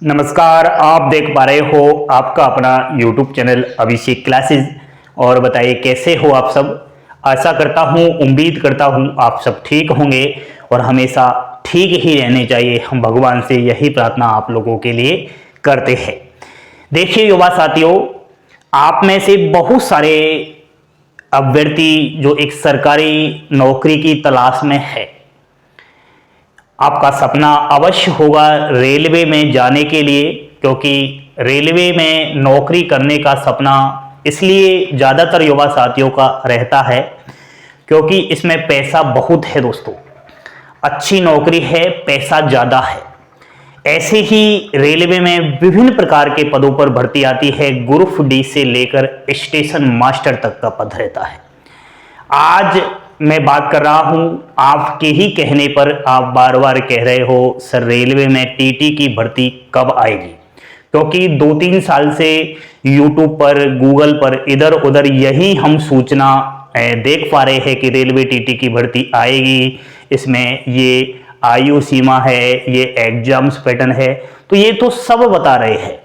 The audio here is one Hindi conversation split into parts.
नमस्कार, आप देख पा रहे हो आपका अपना YouTube चैनल अभिषेक क्लासेस। और बताइए कैसे हो आप सब। आशा करता हूँ, उम्मीद करता हूँ आप सब ठीक होंगे और हमेशा ठीक ही रहने चाहिए। हम भगवान से यही प्रार्थना आप लोगों के लिए करते हैं। देखिए युवा साथियों, आप में से बहुत सारे अभ्यर्थी जो एक सरकारी नौकरी की तलाश में है, आपका सपना अवश्य होगा रेलवे में जाने के लिए, क्योंकि रेलवे में नौकरी करने का सपना इसलिए ज़्यादातर युवा साथियों का रहता है क्योंकि इसमें पैसा बहुत है दोस्तों। अच्छी नौकरी है, पैसा ज़्यादा है। ऐसे ही रेलवे में विभिन्न प्रकार के पदों पर भर्ती आती है। ग्रुप डी से लेकर स्टेशन मास्टर तक का पद रहता है। आज मैं बात कर रहा हूं आपके ही कहने पर। आप बार बार कह रहे हो सर रेलवे में टीटी की भर्ती कब आएगी, क्योंकि 2-3 साल से यूट्यूब पर, गूगल पर इधर उधर यही हम सूचना देख पा रहे हैं कि रेलवे टीटी की भर्ती आएगी, इसमें ये आयु सीमा है, ये एग्जाम्स पैटर्न है, तो ये तो सब बता रहे हैं।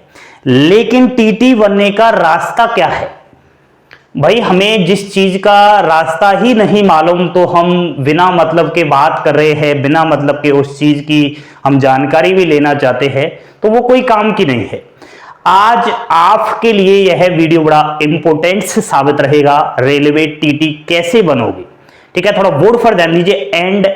लेकिन टीटी बनने का रास्ता क्या है भाई? हमें जिस चीज का रास्ता ही नहीं मालूम तो हम बिना मतलब के बात कर रहे हैं, बिना मतलब के उस चीज की हम जानकारी भी लेना चाहते हैं, तो वो कोई काम की नहीं है। आज आपके लिए यह वीडियो बड़ा इंपॉर्टेंट साबित रहेगा। रेलवे टीटी कैसे बनोगे, ठीक है? थोड़ा बोर्ड पर ध्यान दीजिए। एंड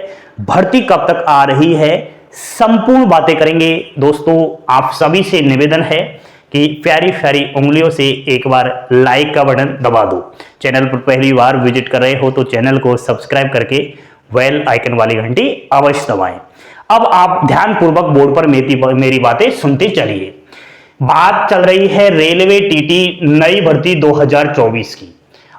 भर्ती कब तक आ रही है, संपूर्ण बातें करेंगे दोस्तों। आप सभी से निवेदन है कि प्यारी प्यारी उंगलियों से एक बार लाइक का बटन दबा दो। चैनल पर पहली बार विजिट कर रहे हो तो चैनल को सब्सक्राइब करके बेल आइकन वाली घंटी अवश्य दबाएं। अब आप ध्यानपूर्वक बोर्ड पर मेरी बातें सुनते चलिए। बात चल रही है रेलवे टीटी नई भर्ती 2024 की।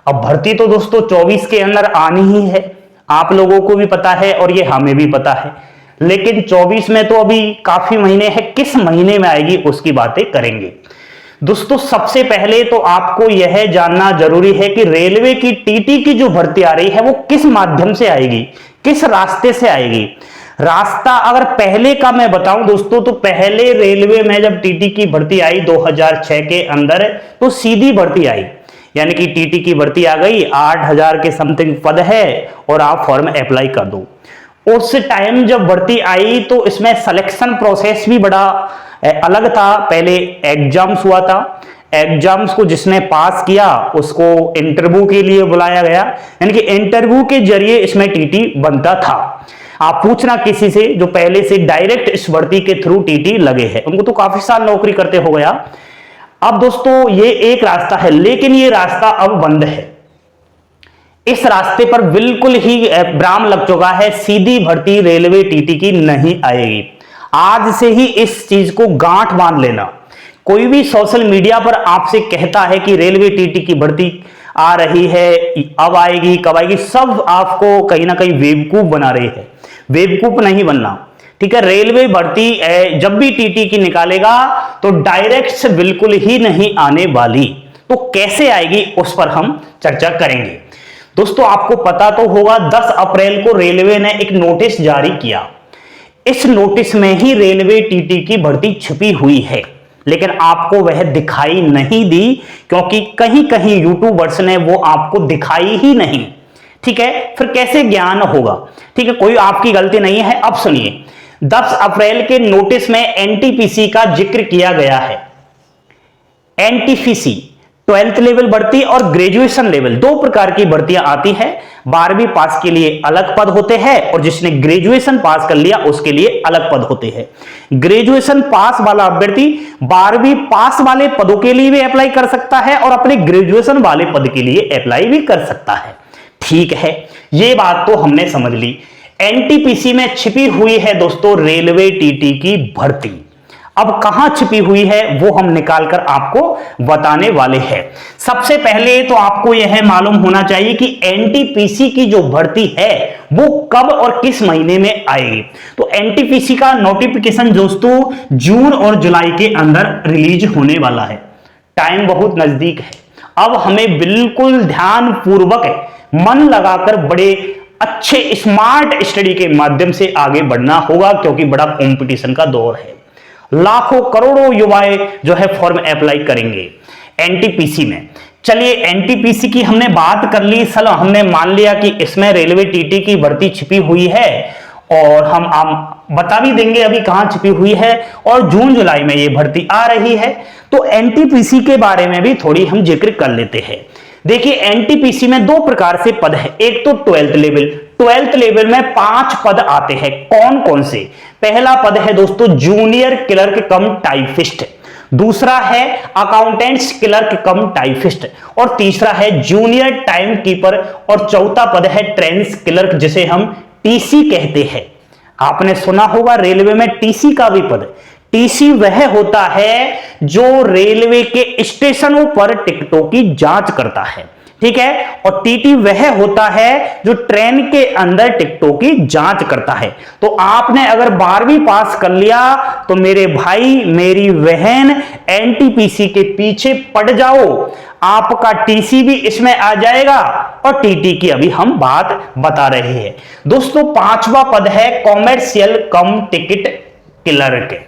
अब भर्ती तो दोस्तों 24 के अंदर आनी ही है, आप लोगों को भी पता है और ये हमें भी पता है। लेकिन 24 में तो अभी काफी महीने हैं, किस महीने में आएगी उसकी बातें करेंगे दोस्तों। सबसे पहले तो आपको यह जानना जरूरी है कि रेलवे की टीटी की जो भर्ती आ रही है वो किस माध्यम से आएगी, किस रास्ते से आएगी। रास्ता अगर पहले का मैं बताऊं दोस्तों, तो पहले रेलवे में जब टीटी की भर्ती आई 2006 के अंदर, तो सीधी भर्ती आई, यानी कि टीटी की भर्ती आ गई, 8000 के समथिंग पद है और आप फॉर्म अप्लाई कर दो। उस टाइम जब भर्ती आई तो इसमें सिलेक्शन प्रोसेस भी बड़ा अलग था। पहले एग्जाम्स हुआ था, एग्जाम्स को जिसने पास किया उसको इंटरव्यू के लिए बुलाया गया, यानी कि इंटरव्यू के जरिए इसमें टीटी बनता था। आप पूछना किसी से जो पहले से डायरेक्ट इस भर्ती के थ्रू टीटी लगे हैं, उनको तो काफी साल नौकरी करते हो गया। अब दोस्तों ये एक रास्ता है, लेकिन ये रास्ता अब बंद है। इस रास्ते पर बिल्कुल ही ब्राम लग चुका है, सीधी भर्ती रेलवे टीटी की नहीं आएगी। आज से ही इस चीज को गांठ बांध लेना। कोई भी सोशल मीडिया पर आपसे कहता है कि रेलवे टीटी की भर्ती आ रही है, अब आएगी, कब आएगी, सब आपको कहीं ना कहीं बेवकूफ बना रही है। बेवकूफ नहीं बनना, ठीक है? रेलवे भर्ती जब भी टीटी की निकालेगा तो डायरेक्ट से बिल्कुल ही नहीं आने वाली। तो कैसे आएगी उस पर हम चर्चा करेंगे दोस्तों। आपको पता तो होगा 10 अप्रैल को रेलवे ने एक नोटिस जारी किया। इस नोटिस में ही रेलवे टीटी की भर्ती छुपी हुई है, लेकिन आपको वह दिखाई नहीं दी क्योंकि कहीं कहीं यूट्यूबर्स ने वो आपको दिखाई ही नहीं, ठीक है? फिर कैसे ज्ञान होगा, ठीक है? कोई आपकी गलती नहीं है। अब सुनिए, 10 अप्रैल के नोटिस में एनटीपीसी का जिक्र किया गया है। एनटीपीसी 12th लेवल भर्ती और ग्रेजुएशन लेवल, 2 प्रकार की भर्तियां आती है। 12वीं पास के लिए अलग पद होते हैं और जिसने ग्रेजुएशन पास कर लिया उसके लिए अलग पद होते हैं। ग्रेजुएशन पास वाला अभ्यर्थी 12वीं पास वाले पदों के लिए भी अप्लाई कर सकता है और अपने ग्रेजुएशन वाले पद के लिए अप्लाई भी कर सकता है, ठीक है? ये बात तो हमने समझ ली। एनटीपीसी में छिपी हुई है दोस्तों रेलवे टीटी की भर्ती। अब कहां छिपी हुई है वो हम निकालकर आपको बताने वाले हैं। सबसे पहले तो आपको यह मालूम होना चाहिए कि एनटीपीसी की जो भर्ती है वो कब और किस महीने में आएगी। तो एनटीपीसी का नोटिफिकेशन दोस्तों जून और जुलाई के अंदर रिलीज होने वाला है। टाइम बहुत नजदीक है। अब हमें बिल्कुल ध्यान पूर्वक मन लगाकर बड़े अच्छे स्मार्ट स्टडी के माध्यम से आगे बढ़ना होगा, क्योंकि बड़ा कंपटीशन का दौर है। लाखों करोड़ों युवाएं जो है फॉर्म अप्लाई करेंगे एनटीपीसी में। चलिए एनटीपीसी की हमने बात कर ली, चलो हमने मान लिया कि इसमें रेलवे टीटी की भर्ती छिपी हुई है और हम बता भी देंगे अभी कहां छिपी हुई है और जून जुलाई में ये भर्ती आ रही है। तो एनटीपीसी के बारे में भी थोड़ी हम जिक्र कर लेते हैं। देखिए एनटीपीसी में दो प्रकार से पद है, एक तो 12th लेवल, 12th लेवल में 5 पद आते हैं। कौन कौन से? पहला पद है दोस्तों जूनियर क्लर्क कम टाइपिस्ट, दूसरा है अकाउंटेंट्स क्लर्क कम टाइपिस्ट और तीसरा है जूनियर टाइम कीपर और चौथा पद है ट्रेंस क्लर्क जिसे हम टीसी कहते हैं। आपने सुना होगा रेलवे में टीसी का भी पद। टीसी वह होता है जो रेलवे के स्टेशनों पर टिकटों की जांच करता है, ठीक है, और टीटी वह होता है जो ट्रेन के अंदर टिकटों की जांच करता है। तो आपने अगर 12वीं पास कर लिया तो मेरे भाई मेरी बहन एनटीपीसी के पीछे पड़ जाओ, आपका टीसी भी इसमें आ जाएगा और टीटी की अभी हम बात बता रहे हैं। दोस्तों 5वां पद है कॉमर्शियल कम टिकट क्लर्क,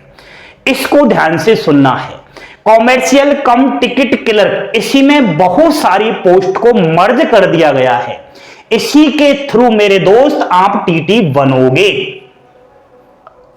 इसको ध्यान से सुनना है। कॉमर्शियल कम टिकट क्लर्क, इसी में बहुत सारी पोस्ट को मर्ज कर दिया गया है, इसी के थ्रू मेरे दोस्त आप टीटी बनोगे।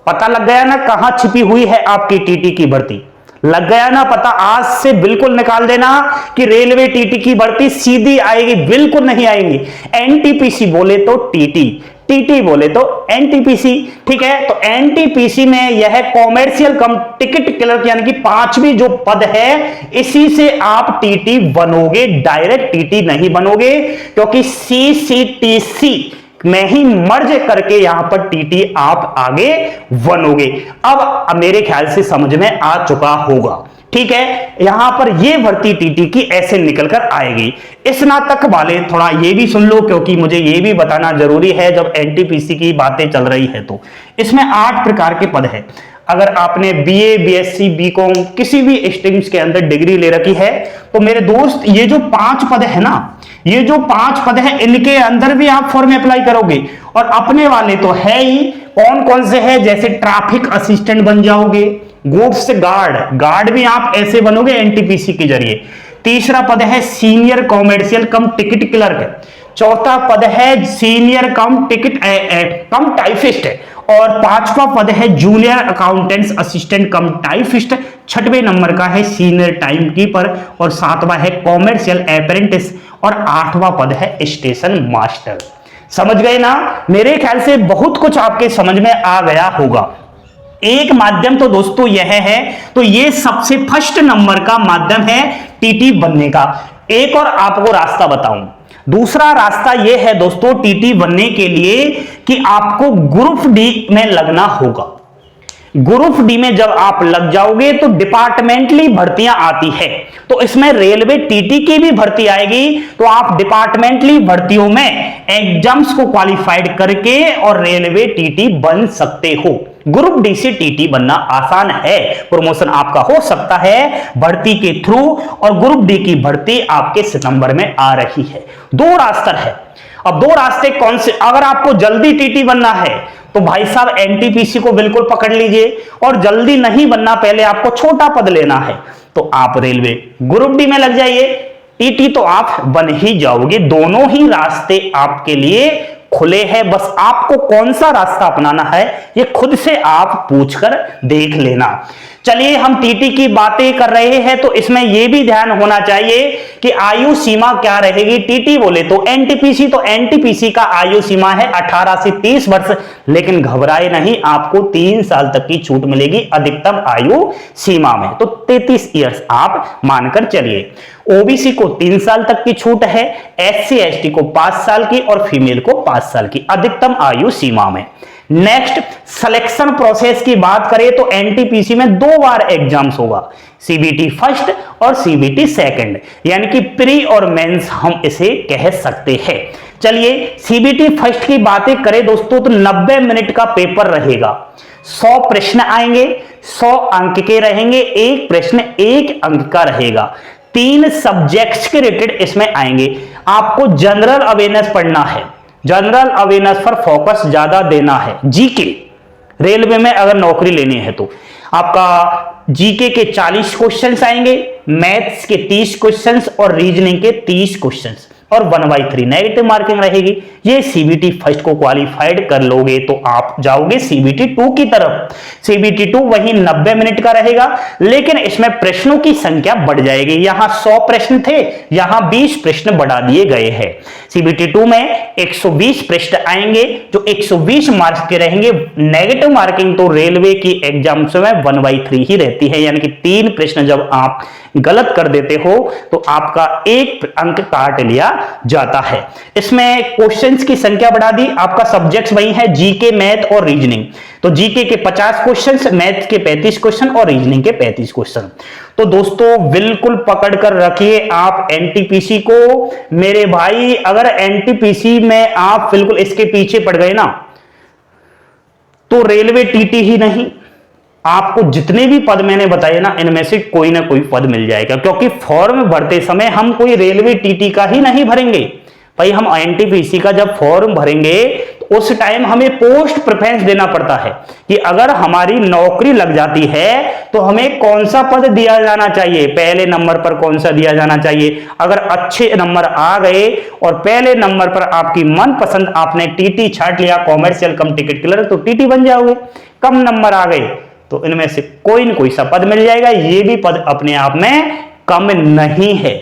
पता लग गया ना कहां छिपी हुई है आपकी टीटी की भर्ती? लग गया ना पता? आज से बिल्कुल निकाल देना कि रेलवे टीटी की भर्ती सीधी आएगी, बिल्कुल नहीं आएगी। एनटीपीसी बोले तो टीटी, टीटी बोले तो एनटीपीसी, ठीक है। तो एनटीपीसी में यह कॉमर्शियल कम टिकट क्लर्क यानी कि 5वीं जो पद है, इसी से आप टीटी बनोगे, डायरेक्ट टीटी नहीं बनोगे क्योंकि सीसीटीसी में ही मर्ज करके यहां पर टीटी आप आगे बनोगे। अब मेरे ख्याल से समझ में आ चुका होगा, ठीक है। यहां पर ये भर्ती टीटी की ऐसे निकलकर आएगी। स्नातक वाले थोड़ा ये भी सुन लो क्योंकि मुझे ये भी बताना जरूरी है जब एनटीपीसी की बातें चल रही है। तो इसमें 8 प्रकार के पद है। अगर आपने बीए, बीएससी, बीकॉम किसी भी स्ट्रीम्स के अंदर डिग्री ले रखी है तो मेरे दोस्त ये जो 5 पद है ना, ये जो 5 पद है इनके अंदर भी आप फॉर्म अप्लाई करोगे और अपने वाले तो है ही। कौन कौन से है? जैसे ट्रैफिक असिस्टेंट बन जाओगे, गुड्स गार्ड भी आप ऐसे बनोगे एनटीपीसी के जरिए। तीसरा पद है senior commercial cum ticket clerk, चौथा पद है senior cum ticket cum typist और 5वां पद है junior accountants assistant cum typist, 6वें नंबर का है सीनियर टाइम कीपर और 7वां है कॉमर्शियल अप्रेंटिस और 8वां पद है स्टेशन मास्टर। समझ गए ना? मेरे ख्याल से बहुत कुछ आपके समझ में आ गया होगा। एक माध्यम तो दोस्तों यह है, तो ये सबसे फर्स्ट नंबर का माध्यम है टीटी बनने का। एक और आपको रास्ता बताऊं, दूसरा रास्ता यह है दोस्तों टीटी बनने के लिए कि आपको ग्रुप डी में लगना होगा। ग्रुप डी में जब आप लग जाओगे तो डिपार्टमेंटली भर्तियां आती है, तो इसमें रेलवे टीटी की भी भर्ती आएगी। तो आप डिपार्टमेंटली भर्तियों में एग्जाम्स को क्वालिफाइड करके और रेलवे टीटी बन सकते हो। ग्रुप डी से टीटी बनना आसान है, प्रमोशन आपका हो सकता है भर्ती के थ्रू और ग्रुप डी की भर्ती आपके सितंबर में आ रही है। 2 रास्ते है। अब 2 रास्ते कौन से? अगर आपको जल्दी टीटी बनना है तो भाई साहब एनटीपीसी को बिल्कुल पकड़ लीजिए और जल्दी नहीं बनना, पहले आपको छोटा पद लेना है तो आप रेलवे ग्रुप डी में लग जाइए, टीटी तो आप बन ही जाओगे। दोनों ही रास्ते आपके लिए खुले हैं, बस आपको कौन सा रास्ता अपनाना है ये खुद से आप पूछकर देख लेना। चलिए हम टीटी की बातें कर रहे हैं तो इसमें यह भी ध्यान होना चाहिए कि आयु सीमा क्या रहेगी। टीटी बोले तो एनटीपीसी का आयु सीमा है 18 से 30 वर्ष, लेकिन घबराए नहीं, आपको 3 साल तक की छूट मिलेगी अधिकतम आयु सीमा में, तो 33 ईयर्स आप मानकर चलिए। ओबीसी को 3 साल तक की छूट है, एससी एसटी को 5 साल की और फीमेल को 5 साल की अधिकतम आयु सीमा में। नेक्स्ट सिलेक्शन प्रोसेस की बात करें तो एनटीपीसी में 2 बार एग्जाम्स होगा, सीबीटी फर्स्ट और सीबीटी सेकंड, यानी कि प्री और मेंस हम इसे कह सकते हैं। चलिए सीबीटी फर्स्ट की बातें करें दोस्तों तो 90 मिनट का पेपर रहेगा, 100 प्रश्न आएंगे, 100 अंक के रहेंगे, एक प्रश्न 1 अंक का रहेगा। 3 सब्जेक्ट्स के रिलेटेड इसमें आएंगे। आपको जनरल अवेयरनेस पढ़ना है, जनरल अवेयरनेस पर फोकस ज्यादा देना है। जीके रेलवे में अगर नौकरी लेनी है तो आपका जीके के 40 क्वेश्चंस आएंगे, मैथ्स के 30 क्वेश्चंस और रीजनिंग के 30 क्वेश्चंस और 1/3 नेगेटिव मार्किंग रहेगी। ये सीबीटी फर्स्ट को क्वालिफाइड कर लोगे तो आप जाओगे सीबीटी 2 की तरफ। सीबीटी 2 वही 90 मिनट का रहेगा, लेकिन इसमें प्रश्नों की संख्या बढ़ जाएगी। यहां 100 प्रश्न थे, यहां 20 प्रश्न बढ़ा दिए गए हैं। सीबीटी 2 में 120 प्रश्न आएंगे जो 120 मार्क्स के रहेंगे। नेगेटिव मार्किंग तो रेलवे की एग्जाम्स में 1/3 ही रहती है, यानी कि 3 प्रश्न जब आप गलत कर देते हो तो आपका 1 अंक काट लिया जाता है। इसमें क्वेश्चंस की संख्या बढ़ा दी। आपका सब्जेक्ट्स वही है, जीके, मैथ और रीजनिंग। तो जीके के 50 क्वेश्चंस, मैथ के 35 क्वेश्चन और रीजनिंग के 35 क्वेश्चन। तो दोस्तों बिल्कुल पकड़ कर रखिए आप एनटीपीसी को। मेरे भाई अगर एनटीपीसी में आप बिल्कुल इसके पीछे पड़ गए ना तो रेलवे टीटी ही नहीं, आपको जितने भी पद मैंने बताए ना इनमें से कोई ना कोई पद मिल जाएगा, क्योंकि फॉर्म भरते समय हम कोई रेलवे टीटी का ही नहीं भरेंगे भाई। हम एनटीपीसी का जब फॉर्म भरेंगे तो उस टाइम हमें पोस्ट प्रेफरेंस देना पड़ता है कि अगर हमारी नौकरी लग जाती है तो हमें कौन सा पद दिया जाना चाहिए, पहले नंबर पर कौन सा दिया जाना चाहिए। अगर अच्छे नंबर आ गए और पहले नंबर पर आपकी मनपसंद आपने टीटी छाट लिया, कॉमर्शियल कम टिकट क्लर्क, तो टीटी बन जाओगे। कम नंबर आ गए तो इनमें से कोई न कोई सा पद मिल जाएगा। ये भी पद अपने आप में कम नहीं है।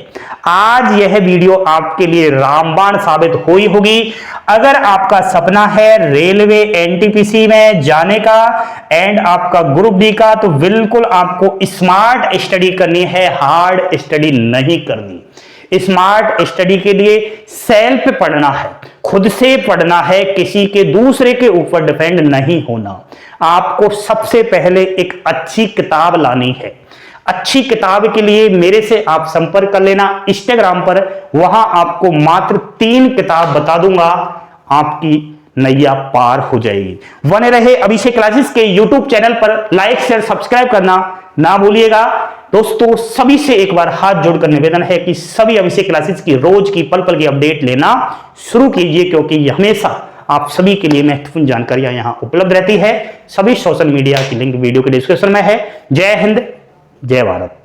आज यह वीडियो आपके लिए रामबाण साबित हुई होगी। अगर आपका सपना है रेलवे एनटीपीसी में जाने का एंड आपका ग्रुप डी का, तो बिल्कुल आपको स्मार्ट स्टडी करनी है, हार्ड स्टडी नहीं करनी। स्मार्ट स्टडी के लिए सेल्फ पढ़ना है, खुद से पढ़ना है, किसी के दूसरे के ऊपर डिपेंड नहीं होना। आपको सबसे पहले एक अच्छी किताब लानी है। अच्छी किताब के लिए मेरे से आप संपर्क कर लेना इंस्टाग्राम पर, वहां आपको मात्र 3 किताब बता दूंगा, आपकी नैया पार हो जाएगी। बने रहे अभिषेक क्लासेस के यूट्यूब चैनल पर, लाइक शेयर सब्सक्राइब करना ना भूलिएगा। दोस्तों सभी से एक बार हाथ जोड़कर निवेदन है कि सभी अभिषेक क्लासेस की रोज की पल पल की अपडेट लेना शुरू कीजिए, क्योंकि हमेशा आप सभी के लिए महत्वपूर्ण जानकारियां यहां उपलब्ध रहती है। सभी सोशल मीडिया की लिंक वीडियो के डिस्क्रिप्शन में है। जय हिंद, जय भारत।